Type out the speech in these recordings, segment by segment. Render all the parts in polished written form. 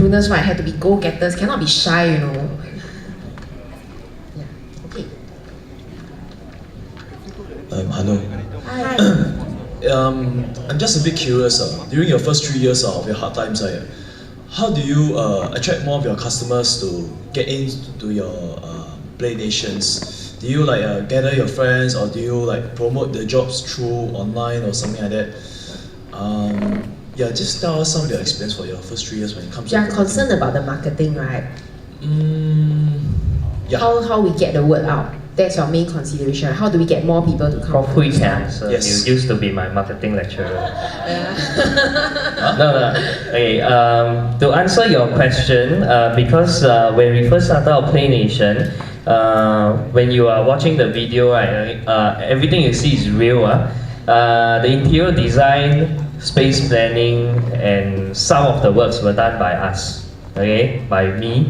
entrepreneurs, right, have to be go-getters, cannot be shy, you know. Yeah. Okay. Hello. Hi. I'm just a bit curious. During your first 3 years of your hard times, how do you attract more of your customers to get into your Play Nations? Do you gather your friends, or do you promote the jobs through online or something like that? Yeah, just tell us some of your experience for your first 3 years when it comes to. You are concerned about the marketing, right? Yeah. How we get the word out? That's your main consideration. How do we get more people to come? Prof Hui Ken, so Yes. you used to be my marketing lecturer. Yeah. No. Okay, to answer your question, because when we first started our Play Nation, when you are watching the video, right, everything you see is real. The interior design, space planning, and some of the works were done by us, okay, by me.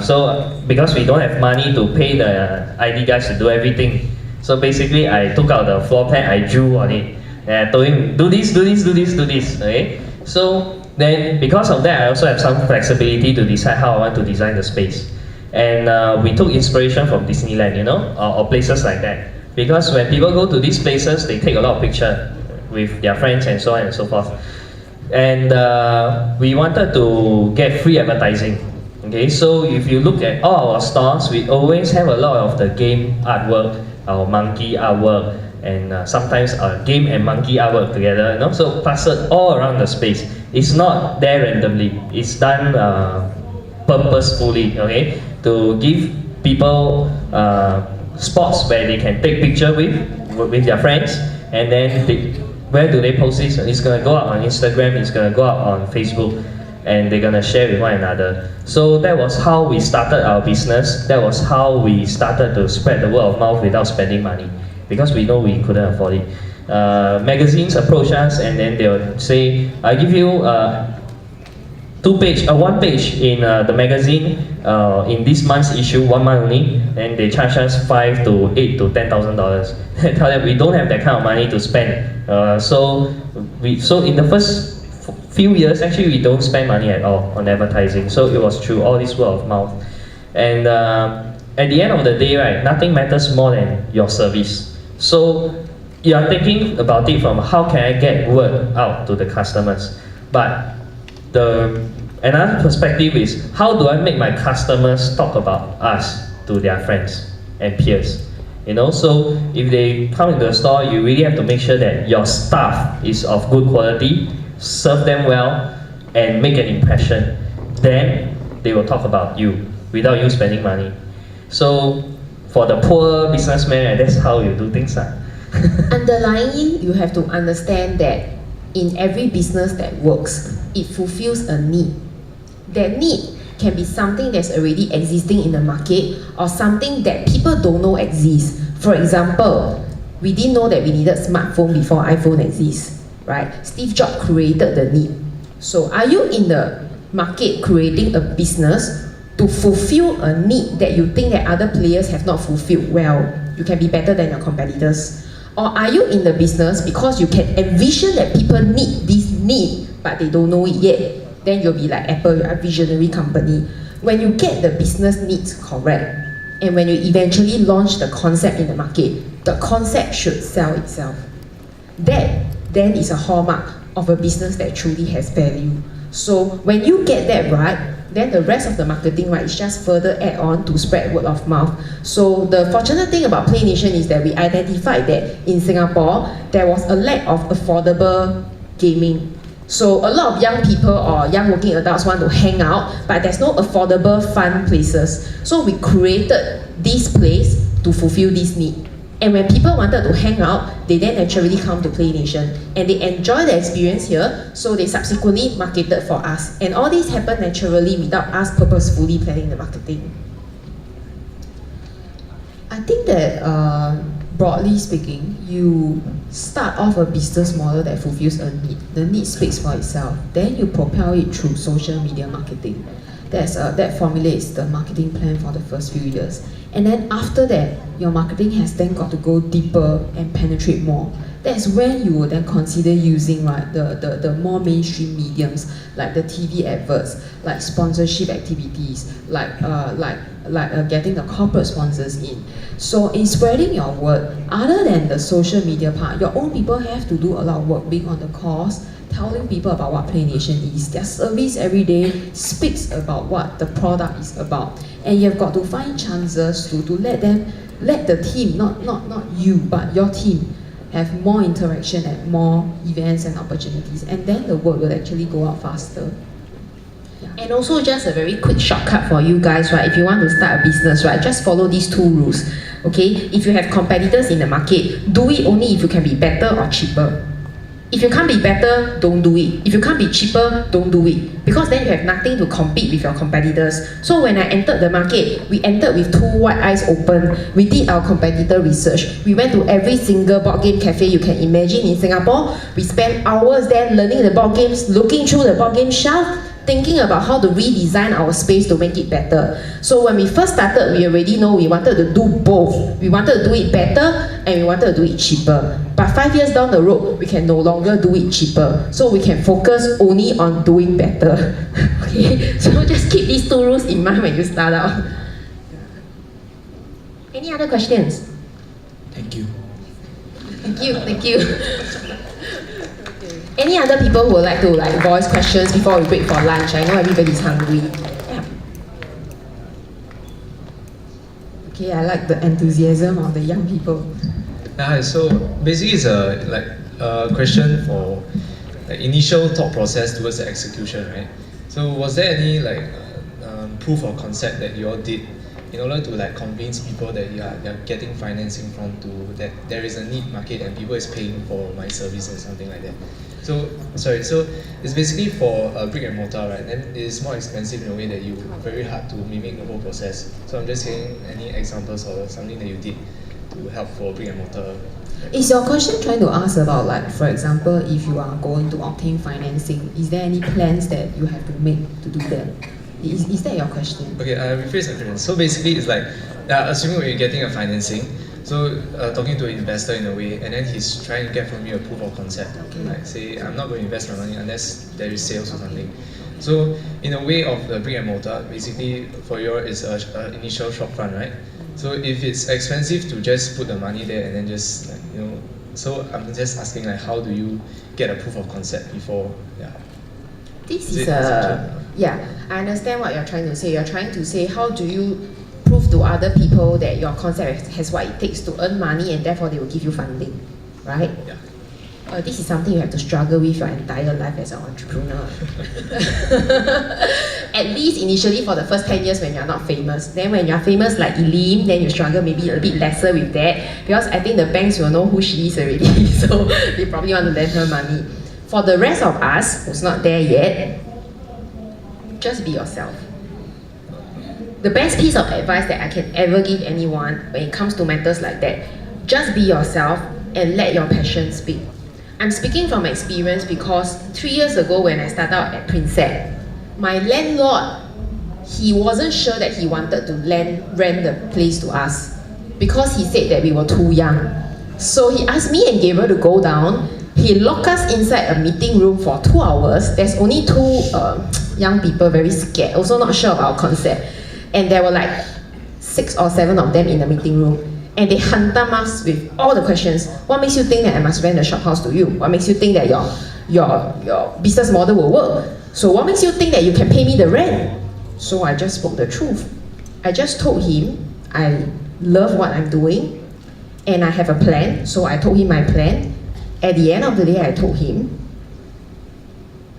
So because we don't have money to pay the ID guys to do everything, so basically I took out the floor plan, I drew on it, and I told him, do this, okay? So then because of that, I also have some flexibility to decide how I want to design the space. And we took inspiration from Disneyland, you know, or places like that. Because when people go to these places, they take a lot of pictures with their friends and so on and so forth. And we wanted to get free advertising. Okay, so if you look at all our stores, we always have a lot of the game artwork, our monkey artwork, and sometimes our game and monkey artwork together, you know, so plastered all around the space. It's not there randomly, it's done purposefully, okay, to give people spots where they can take picture with their friends, and then where do they post this? It's gonna go up on Instagram, it's gonna go up on Facebook, and they're gonna share with one another. So that was how we started our business. That was how we started to spread the word of mouth without spending money, because we know we couldn't afford it. Magazines approach us, and then they'll say, I give you one page in the magazine in this month's issue, 1 month only, and they charge us $5,000 to $8,000 to $10,000. Tell them we don't have that kind of money to spend. So in the first few years, actually, we don't spend money at all on advertising. So it was through all this word of mouth. And at the end of the day, right, nothing matters more than your service. So you are thinking about it from how can I get word out to the customers. But another perspective is how do I make my customers talk about us to their friends and peers. You know, so if they come into the store, you really have to make sure that your staff is of good quality, serve them well, and make an impression. Then they will talk about you without you spending money. So for the poor businessman, that's how you do things. Underlying, you have to understand that in every business that works, it fulfills a need. That need can be something that's already existing in the market, or something that people don't know exists. For example, we didn't know that we needed smartphone before iPhone exists, right? Steve Jobs created the need. So are you in the market creating a business to fulfill a need that you think that other players have not fulfilled well? You can be better than your competitors. Or are you in the business because you can envision that people need this need, but they don't know it yet? Then you'll be like Apple, you're a visionary company. When you get the business needs correct, and when you eventually launch the concept in the market, the concept should sell itself. That then is a hallmark of a business that truly has value. So when you get that right, then the rest of the marketing, right, is just further add on to spread word of mouth. So the fortunate thing about Play Nation is that we identified that in Singapore, there was a lack of affordable gaming. So a lot of young people or young working adults want to hang out, but there's no affordable fun places. So we created this place to fulfill this need. And when people wanted to hang out, they then naturally come to Play Nation, and they enjoy the experience here, so they subsequently marketed for us. And all this happened naturally without us purposefully planning the marketing. I think that broadly speaking, you start off a business model that fulfills a need. The need speaks for itself. Then you propel it through social media marketing. That formulates the marketing plan for the first few years. And then after that, your marketing has then got to go deeper and penetrate more. that's when you will then consider using, right, the more mainstream mediums, like the TV adverts, like sponsorship activities, like getting the corporate sponsors in. So in spreading your word, other than the social media part, your own people have to do a lot of work being on the course, telling people about what Play Nation is. Their service every day speaks about what the product is about. And you've got to find chances to let the team, not you, but your team, have more interaction at more events and opportunities. And then the word will actually go out faster. And also just a very quick shortcut for you guys, right? If you want to start a business, right, just follow these 2 rules, okay? If you have competitors in the market, do it only if you can be better or cheaper. If you can't be better, don't do it. If you can't be cheaper, don't do it. Because then you have nothing to compete with your competitors. So when I entered the market, we entered with 2 wide eyes open. We did our competitor research. We went to every single board game cafe you can imagine in Singapore. We spent hours there learning the board games, looking through the board game shelf, thinking about how to redesign our space to make it better. So when we first started, we already know we wanted to do both. We wanted to do it better and we wanted to do it cheaper. But 5 years down the road, we can no longer do it cheaper. So we can focus only on doing better. Okay, so just keep these 2 rules in mind when you start out. Any other questions? Thank you. Thank you, thank you. Any other people who would like to voice questions before we break for lunch? I know everybody's hungry. Yeah. Okay, I like the enthusiasm of the young people. Hi, so basically it's a question for initial thought process towards the execution, right? So was there any proof of concept that you all did in order to convince people that you're getting financing from that there is a need market and people is paying for my service and something like that? So it's basically for a brick and mortar, right? And it's more expensive in a way that you very hard to mimic the whole process. So I'm just saying any examples or something that you did to help for brick and mortar. Is your question trying to ask about, for example, if you are going to obtain financing, is there any plans that you have to make to do that? Is that your question? Okay, I rephrase the question. So basically, it's assuming when you're getting a financing, so talking to an investor in a way, and then he's trying to get from you a proof of concept. Okay. Like say, I'm not going to invest my money unless there is sales or something. So in a way of the brick and mortar, basically for your is a initial shop front, right? So if it's expensive to just put the money there and then just so I'm just asking how do you get a proof of concept before? Yeah. This is yeah, I understand what you're trying to say. You're trying to say how do you prove to other people that your concept has what it takes to earn money and therefore they will give you funding, right? Yeah. This is something you have to struggle with your entire life as an entrepreneur. At least initially for the first 10 years when you're not famous. Then when you're famous like Elim, then you struggle maybe a bit lesser with that, because I think the banks will know who she is already, so they probably want to lend her money. For the rest of us who's not there yet, just be yourself. The best piece of advice that I can ever give anyone when it comes to matters like that, just be yourself and let your passion speak. I'm speaking from experience because 3 years ago when I started out at Princess, my landlord, he wasn't sure that he wanted to rent the place to us because he said that we were too young. So he asked me and Gabriel to go down. He locked us inside a meeting room for 2 hours. There's only 2 young people, very scared, also not sure of our concept. And there were 6 or 7 of them in the meeting room. And they hantam us with all the questions. What makes you think that I must rent a shop house to you? What makes you think that your business model will work? So what makes you think that you can pay me the rent? So I just spoke the truth. I just told him I love what I'm doing and I have a plan. So I told him my plan. At the end of the day, I told him,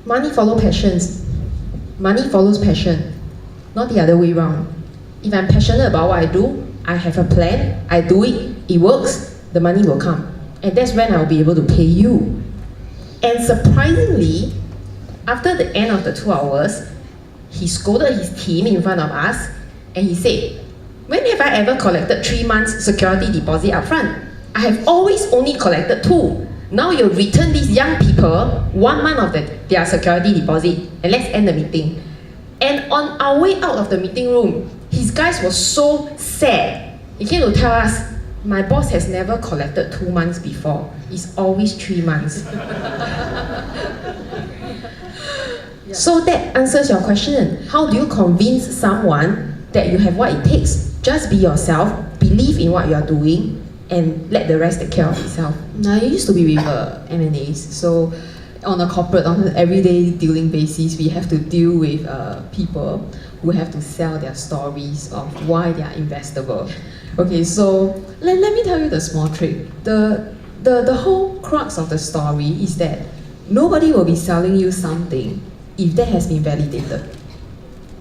money follows passions. Money follows passion, not the other way around. If I'm passionate about what I do, I have a plan, I do it, it works, the money will come. And that's when I'll be able to pay you. And surprisingly, after the end of the 2 hours, he scolded his team in front of us and he said, when have I ever collected 3 months security deposit upfront? I have always only collected 2. Now you return these young people 1 month of their security deposit and let's end the meeting. And on our way out of the meeting room, his guys were so sad. He came to tell us, My boss has never collected 2 months before. It's always 3 months. So that answers your question. How do you convince someone that you have what it takes? Just be yourself, believe in what you're doing, and let the rest take care of itself. Now, I used to be with M&As, so on a corporate, on an everyday dealing basis, we have to deal with people who have to sell their stories of why they are investable. Okay, so let me tell you the small trick. The whole crux of the story is that nobody will be selling you something if that has been validated.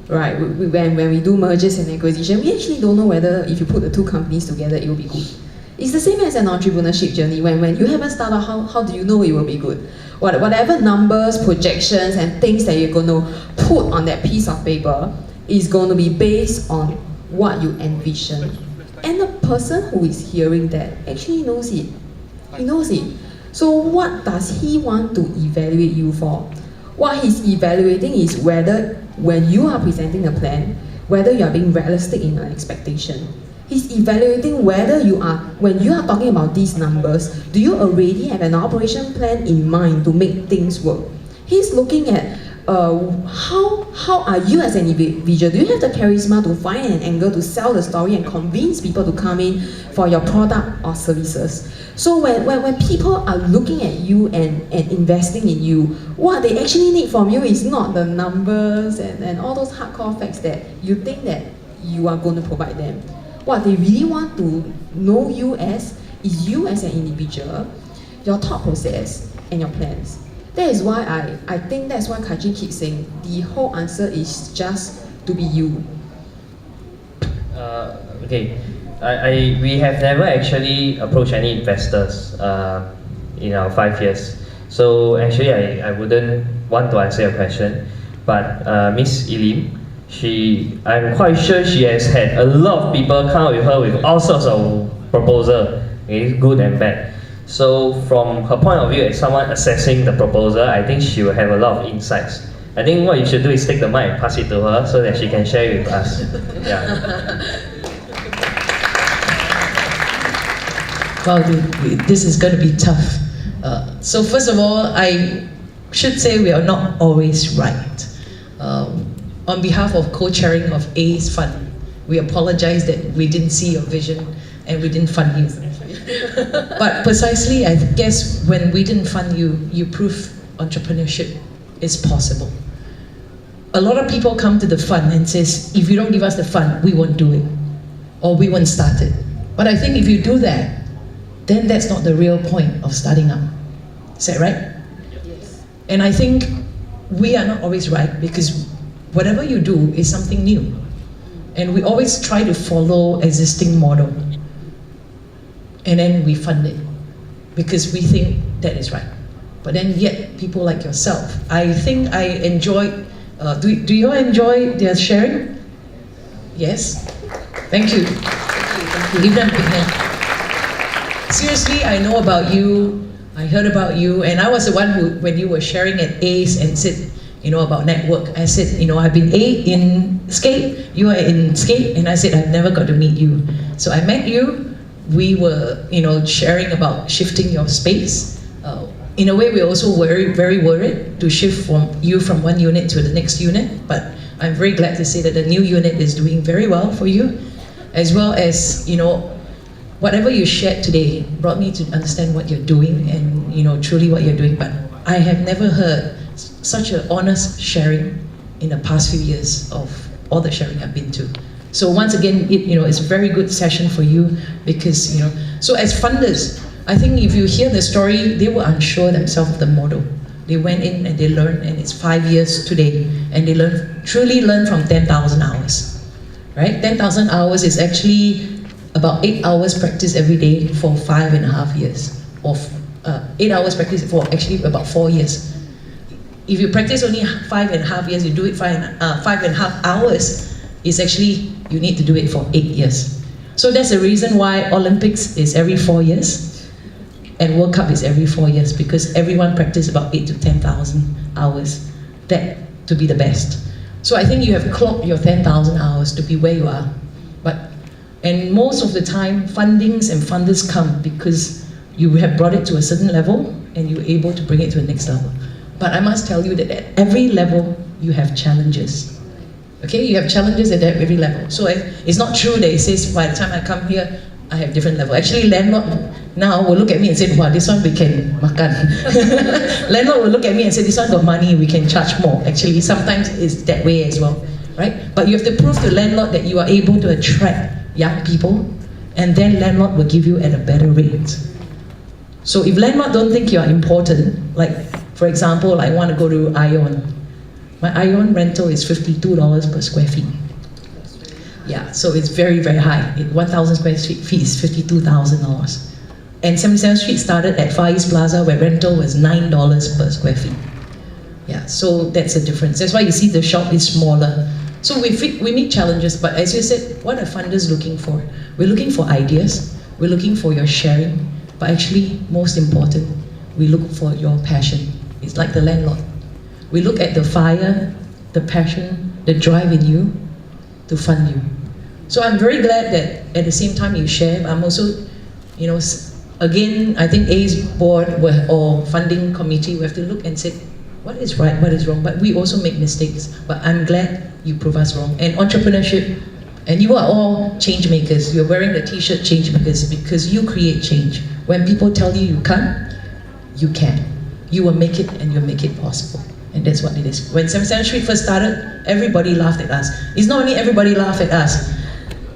Right, when we do mergers and acquisition, we actually don't know whether if you put the two companies together, it will be good. It's the same as an entrepreneurship journey. When you haven't started, how do you know it will be good? Whatever numbers, projections, and things that you're going to put on that piece of paper is going to be based on what you envision. And the person who is hearing that actually knows it. He knows it. So what does he want to evaluate you for? What he's evaluating is whether when you are presenting a plan, whether you are being realistic in your expectation. He's evaluating whether when you are talking about these numbers, do you already have an operation plan in mind to make things work? He's looking at how are you as an individual? Do you have the charisma to find an angle to sell the story and convince people to come in for your product or services? So when people are looking at you and investing in you, what they actually need from you is not the numbers and all those hardcore facts that you think that you are going to provide them. What they really want to know you as is you as an individual, your thought process, and your plans. That is why I think that's why Kajin keeps saying the whole answer is just to be you. Okay, we have never actually approached any investors in our 5 years. So actually, I wouldn't want to answer your question, but Miss Elim, I'm quite sure she has had a lot of people come with her with all sorts of proposal, okay, good and bad. So from her point of view as someone assessing the proposal, I think she will have a lot of insights. I think what you should do is take the mic and pass it to her so that she can share it with us. Yeah. Wow, this is going to be tough. So first of all, I should say we are not always right. On behalf of co-chairing of A's Fund, we apologize that we didn't see your vision and we didn't fund you. But precisely, I guess when we didn't fund you, you proved entrepreneurship is possible. A lot of people come to the fund and says, if you don't give us the fund, we won't do it, or we won't start it. But I think if you do that, then that's not the real point of starting up. Is that right? Yes. And I think we are not always right because whatever you do is something new. And we always try to follow existing model. And then we fund it because we think that is right. But then yet people like yourself, I think I enjoyed, do you all enjoy their sharing? Yes? Thank you. Give them a big hand. Seriously, I know about you, I heard about you, and I was the one who, when you were sharing at ACE and said, about network, I said, I've been A in skate, you are in skate, and I said, I've never got to meet you. So I met you, we were, sharing about shifting your space. In a way, we're also very worried to shift from one unit to the next unit, but I'm very glad to say that the new unit is doing very well for you, as well as, whatever you shared today brought me to understand what you're doing and, truly what you're doing, but I have never heard such an honest sharing in the past few years of all the sharing I've been to. So once again, it's a very good session for you because, so as funders, I think if you hear the story, they were unsure themselves of the model. They went in and they learned, and it's 5 years today, and they truly learned from 10,000 hours, right? 10,000 hours is actually about 8 hours practice every day for 5.5 years, or 8 hours practice for actually about 4 years. If you practice only 5.5 years, you do it 5.5 hours, it's actually, you need to do it for 8 years. So that's the reason why Olympics is every 4 years, and World Cup is every 4 years, because everyone practice about 8 to 10,000 hours to be the best. So I think you have clocked your 10,000 hours to be where you are. But And most of the time, fundings and funders come because you have brought it to a certain level and you're able to bring it to the next level. But I must tell you that at every level, you have challenges. Okay, you have challenges at every level. So it's not true that it says by the time I come here, I have different level. Actually, landlord now will look at me and say, wow, this one we can makan. Landlord will look at me and say, this one got money, we can charge more. Actually, sometimes it's that way as well, right? But you have to prove to landlord that you are able to attract young people, and then landlord will give you at a better rate. So if landlord don't think you are important, like for example, I want to go to Ion. My Ion rental is $52 per square feet. Yeah, so it's very, very high. 1,000 square feet is $52,000. And 77th Street started at Far East Plaza where rental was $9 per square feet. Yeah, so that's the difference. That's why you see the shop is smaller. So we meet challenges, but as you said, what are funders looking for? We're looking for ideas, we're looking for your sharing, but actually, most important, we look for your passion. It's like the landlord. We look at the fire, the passion, the drive in you to fund you. So I'm very glad that at the same time you share, but I'm also, you know, again, I think A's board or funding committee, we have to look and say, what is right, what is wrong, but we also make mistakes. But I'm glad you prove us wrong. And entrepreneurship, and you are all change makers. You're wearing the t-shirt change makers because you create change. When people tell you you can't, you can. You will make it and you'll make it possible. And that's what it is. When 77th Street first started, everybody laughed at us. It's not only everybody laughed at us.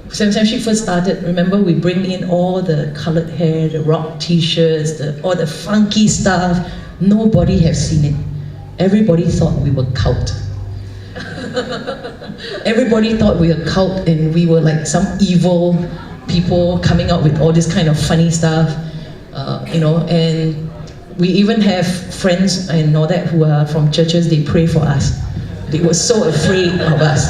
77th Street first started, remember we bring in all the colored hair, the rock t-shirts, all the funky stuff. Nobody has seen it. Everybody thought we were cult. Everybody thought we were cult and we were like some evil people coming out with all this kind of funny stuff, you know, and we even have friends and all that who are from churches, they pray for us. They were so afraid of us.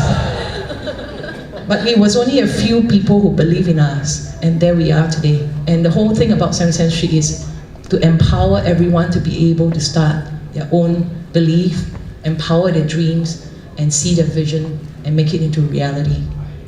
But it was only a few people who believe in us, and there we are today. And the whole thing about 77th Street is to empower everyone to be able to start their own belief, empower their dreams, and see their vision and make it into reality.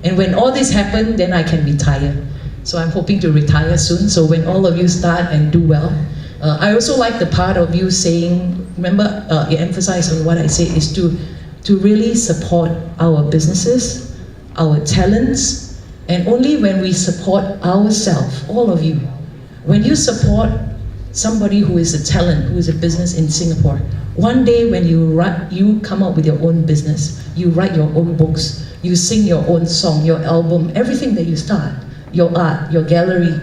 And when all this happens, then I can retire. So I'm hoping to retire soon, so when all of you start and do well. I also like the part of you saying, remember, you emphasize on what I say is to really support our businesses, our talents, and only when we support ourselves, all of you, when you support somebody who is a talent, who is a business in Singapore, one day when you come up with your own business, you write your own books, you sing your own song, your album, everything that you start, your art, your gallery,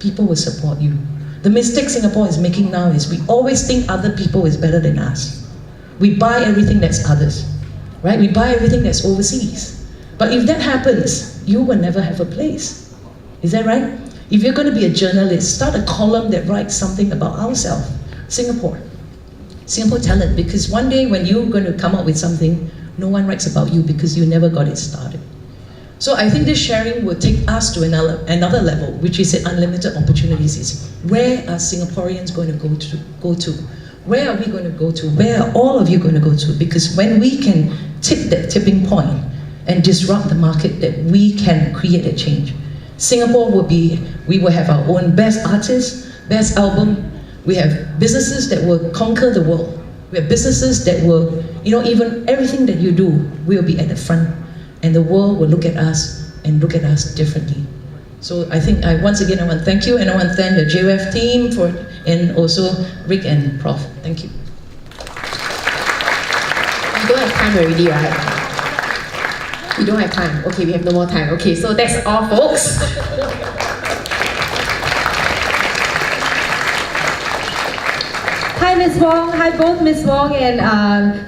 people will support you. The mistake Singapore is making now is we always think other people is better than us. We buy everything that's others, right? We buy everything that's overseas. But if that happens, you will never have a place. Is that right? If you're going to be a journalist, start a column that writes something about ourselves, Singapore talent, because one day when you're going to come up with something, no one writes about you because you never got it started. So I think this sharing will take us to another level, which is unlimited opportunities. Is where are Singaporeans going to go to? Where are we going to go to? Where are all of you going to go to? Because when we can tip that tipping point and disrupt the market, that we can create a change. Singapore we will have our own best artists, best album. We have businesses that will conquer the world. We have businesses that will, even everything that you do will be at the front. And the world will look at us and look at us differently. So I think once again I want to thank you, and I want to thank the JWF team and also Rick and Prof. Thank you. We don't have time already, right? We don't have time. Okay, we have no more time. Okay, so that's all, folks. Hi, Ms. Wong. Hi, both Ms. Wong and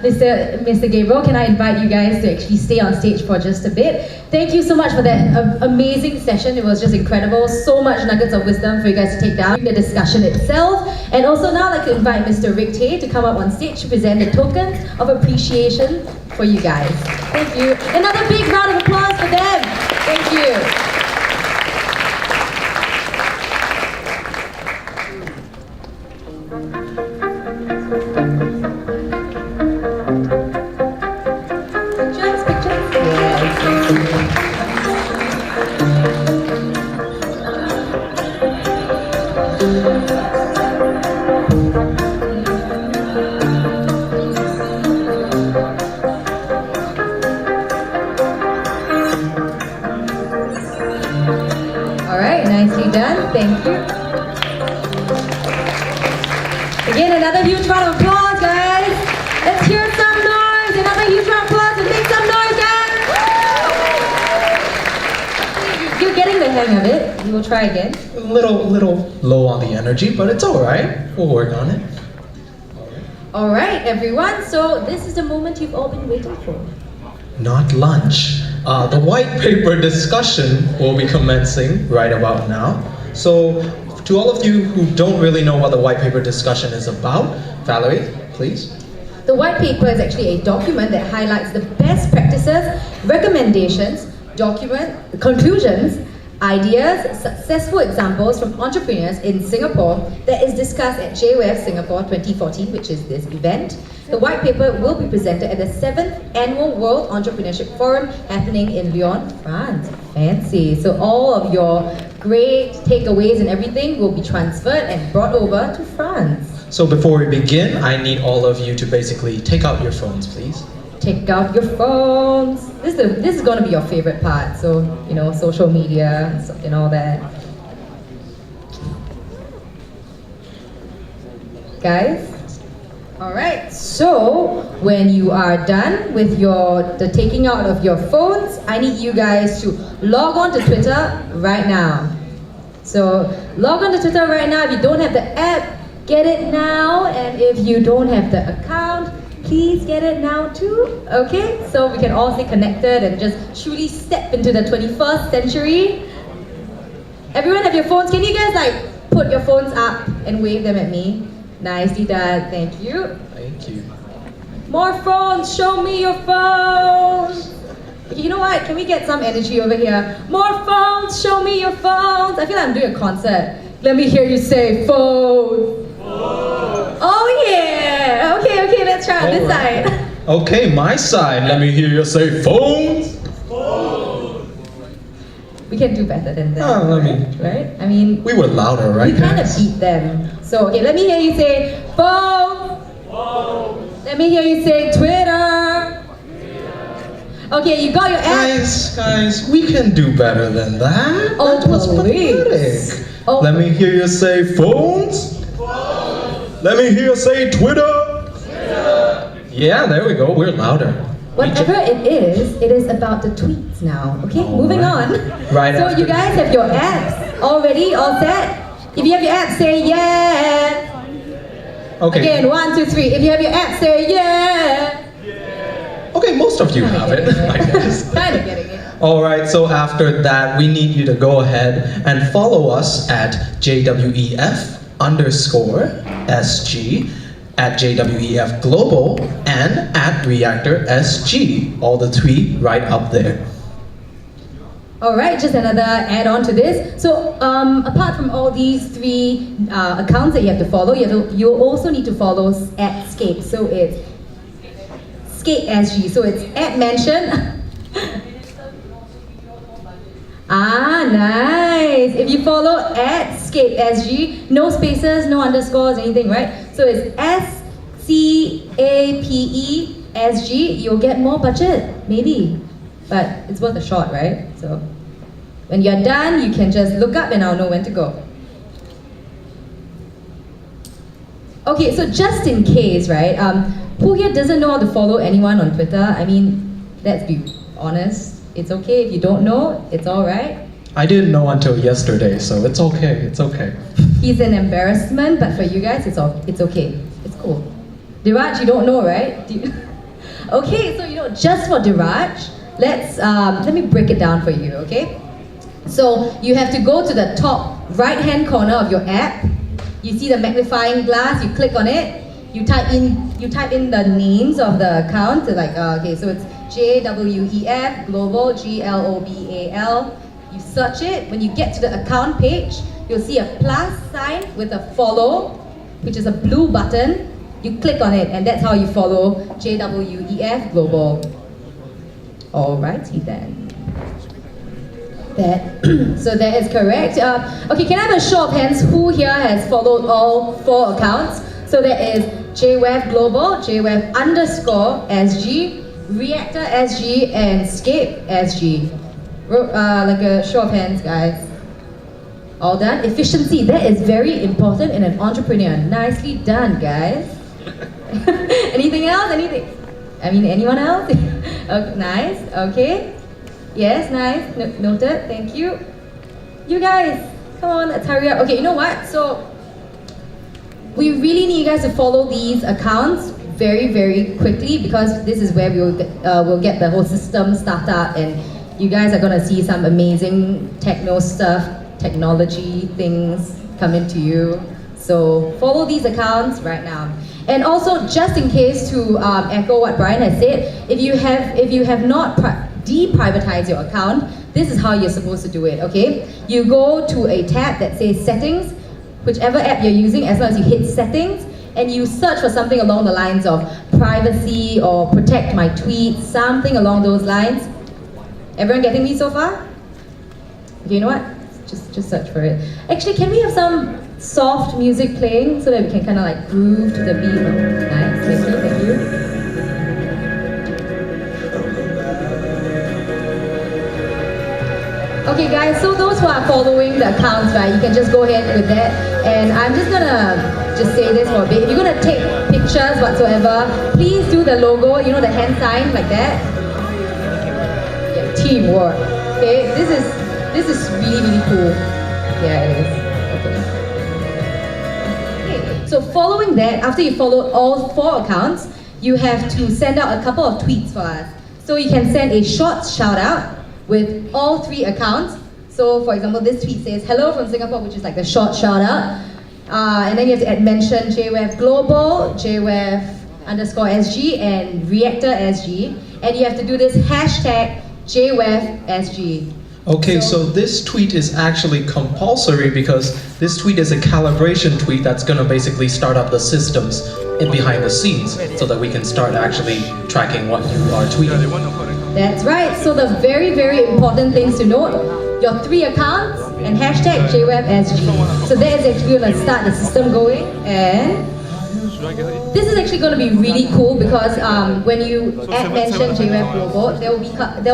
Mr. Gabriel. Can I invite you guys to actually stay on stage for just a bit? Thank you so much for that amazing session. It was just incredible. So much nuggets of wisdom for you guys to take down the discussion itself. And also now I'd like to invite Mr. Rick Tay to come up on stage to present the tokens of appreciation for you guys. Thank you. Another big round of applause for them. Thank you. Pictures? Thank you. Again, another huge round of applause, guys. Let's hear some noise. Another huge round of applause and make some noise, guys. You're getting the hang of it. We will try again. A little low on the energy, but it's all right. We'll work on it. All right, everyone. So this is the moment you've all been waiting for. Not lunch. The white paper discussion will be commencing right about now. So, to all of you who don't really know what the white paper discussion is about, Valerie, please. The white paper is actually a document that highlights the best practices, recommendations, conclusions, ideas, successful examples from entrepreneurs in Singapore that is discussed at JWEF Singapore 2014, which is this event. The white paper will be presented at the 7th Annual World Entrepreneurship Forum happening in Lyon, France. Fancy. So all of your great takeaways and everything will be transferred and brought over to France. So before we begin, I need all of you to basically take out your phones, please. Take out your phones. This is going to be your favorite part. So, you know, social media and all that. Guys? Alright, so when you are done with the taking out of your phones, I need you guys to log on to Twitter right now. So log on to Twitter right now. If you don't have the app, get it now. And if you don't have the account, please get it now too. Okay, so we can all stay connected and just truly step into the 21st century. Everyone have your phones. Can you guys like put your phones up and wave them at me? Nicely done, thank you. Thank you. More phones, show me your phones. You know what, can we get some energy over here? More phones, show me your phones. I feel like I'm doing a concert. Let me hear you say phone. Oh yeah, okay, let's try on this side. Okay, my side. Let me hear you say phones. We can do better than that, Oh, right? I mean, we were louder, right? we kind of guys? beat them. So, okay, let me hear you say phone. Let me hear you say Twitter. Okay, you got your app. Guys, we can do better than that. Oh, That was please. pathetic. Oh, Let me hear you say phones. Let me hear you say Twitter. Yeah, there we go. We're louder. Whatever it is about the tweets now. Okay, All moving right. on. Right So after you guys have your apps all ready, all set? If you have your app, say yeah. Okay. Again, 1, 2, 3. If you have your app, say yeah. Okay, most of you have it, I guess. Kind of getting it. All right, so after that, we need you to go ahead and follow us at JWEF_SG, at JWEF Global, and at Reactor SG. All the three right up there. All right, just another add-on to this. So apart from all these three accounts that you have to follow, you also need to follow at Scape. So it's Scape SG. So it's at mention. Nice. If you follow at Scape SG, no spaces, no underscores, anything, right? So it's SCAPE SG. You'll get more budget, maybe. But it's worth a shot, right? So when you're done, you can just look up and I'll know when to go. Okay, so just in case, right? Who here doesn't know how to follow anyone on Twitter? I mean, let's be honest. It's okay if you don't know. It's all right. I didn't know until yesterday, so it's okay. It's okay. He's an embarrassment, but for you guys, it's okay. It's cool. Diraj, you don't know, right? Okay, so just for Diraj, let me break it down for you, okay? So you have to go to the top right-hand corner of your app. You see the magnifying glass. You click on it. You type in the names of the account. So okay, so it's JWEF Global GLOBAL. You search it. When you get to the account page, you'll see a plus sign with a follow, which is a blue button. You click on it, and that's how you follow JWEF Global. Alrighty then. So that is correct. Okay, can I have a show of hands who here has followed all 4 accounts? So that is JWEF Global, JWEF_SG, Reactor SG, and Scape SG. Like a show of hands, guys. All done. Efficiency, that is very important in an entrepreneur. Nicely done, guys. Anything else? Anyone else? Okay, nice. Okay. Yes, nice. Noted. Thank you. You guys, come on, let's hurry up. Okay, you know what? So, we really need you guys to follow these accounts very, very quickly, because this is where we'll get the whole system started up, and you guys are gonna see some amazing technology things coming to you. So follow these accounts right now. And also, just in case to echo what Brian has said, if you have not deprivatized your account, this is how you're supposed to do it. Okay, you go to a tab that says settings, whichever app you're using, as long as you hit settings, and you search for something along the lines of privacy or protect my tweets, something along those lines. Everyone getting me so far? Okay, you know what? Just search for it. Actually, can we have some soft music playing so that we can kind of like groove to the beat? Nice, thank you. Okay guys, so those who are following the accounts, right, you can just go ahead with that. And I'm just gonna say this for a bit. If you're gonna take pictures whatsoever, please do the logo, you know, the hand sign like that. Yeah, teamwork. Okay, this is really cool. Yeah, it is. Okay, so following that, after you follow all 4 accounts, you have to send out a couple of tweets for us. So you can send a short shout out with all 3 accounts. So for example, this tweet says, hello from Singapore, which is like the short shout out. And then you have to mention JWEF Global, JWEF_SG, and Reactor SG. And you have to do this hashtag JWEFSG. Okay, so this tweet is actually compulsory because this tweet is a calibration tweet that's going to basically start up the systems in behind the scenes so that we can start actually tracking what you are tweeting. That's right. So the very, very important things to note, your 3 accounts and hashtag JWEFSG. So that is actually going to start the system going, and this is actually going to be really cool because when you mention JWEF Global, there will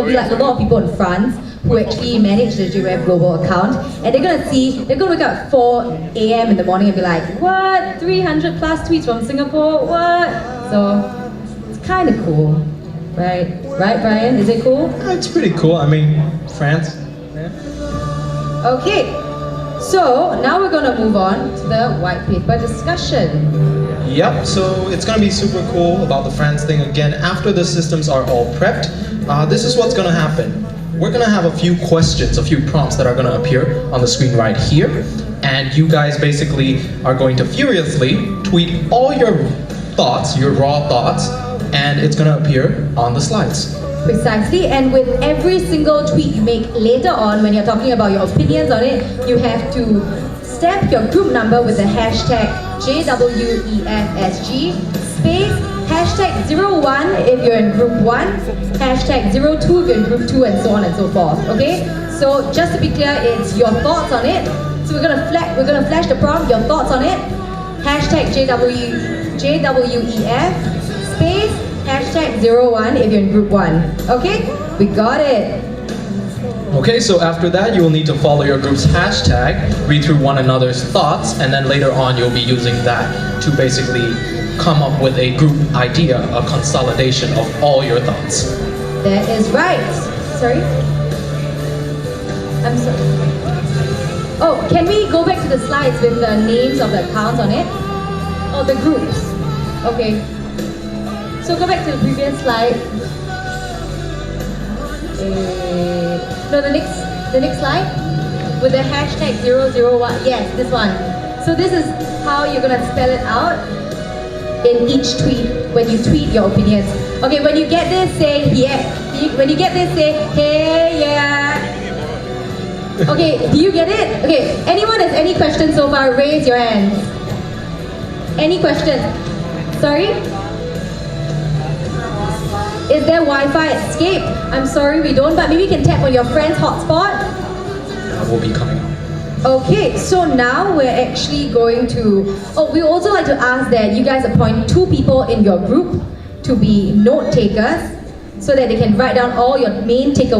be like a lot of people in France who actually manage the JWEF Global account, and they're going to wake up at 4 a.m. in the morning and be like, what? 300 plus tweets from Singapore? What? So it's kind of cool, right? Right, Brian? Is it cool? It's pretty cool. I mean, France. Yeah. Okay. So now we're going to move on to the white paper discussion. Yep, so it's going to be super cool about the France thing again. After the systems are all prepped, this is what's going to happen. We're going to have a few questions, a few prompts that are going to appear on the screen right here. And you guys basically are going to furiously tweet all your thoughts, your raw thoughts, and it's going to appear on the slides. Precisely, and with every single tweet you make later on, when you're talking about your opinions on it, you have to stamp your group number with the hashtag JWEFSG, space, hashtag 01 if you're in group 1, hashtag 02 if you're in group 2, and so on and so forth. Okay? So just to be clear, it's your thoughts on it. So we're gonna flash the prompt, your thoughts on it, hashtag JWEF, space, hashtag 01 if you're in group 1. Okay? We got it. Okay, so after that, you will need to follow your group's hashtag, read through one another's thoughts, and then later on, you'll be using that to basically come up with a group idea, a consolidation of all your thoughts. That is right. Sorry? I'm sorry. Oh, can we go back to the slides with the names of the accounts on it? Oh, the groups. Okay. So go back to the previous slide. No, the next slide with the hashtag 001. Yes, this one. So this is how you're gonna spell it out in each tweet when you tweet your opinions. Okay, when you get this, say yeah. When you get this, say hey yeah. Okay, do you get it? Okay, anyone has any questions so far? Raise your hands. Any questions? Sorry? Is there Wi-Fi escape? I'm sorry we don't, but maybe you can tap on your friend's hotspot. That will be coming up. Okay, so now we're actually going to... Oh, we also like to ask that you guys appoint 2 people in your group to be note takers so that they can write down all your main takeaways.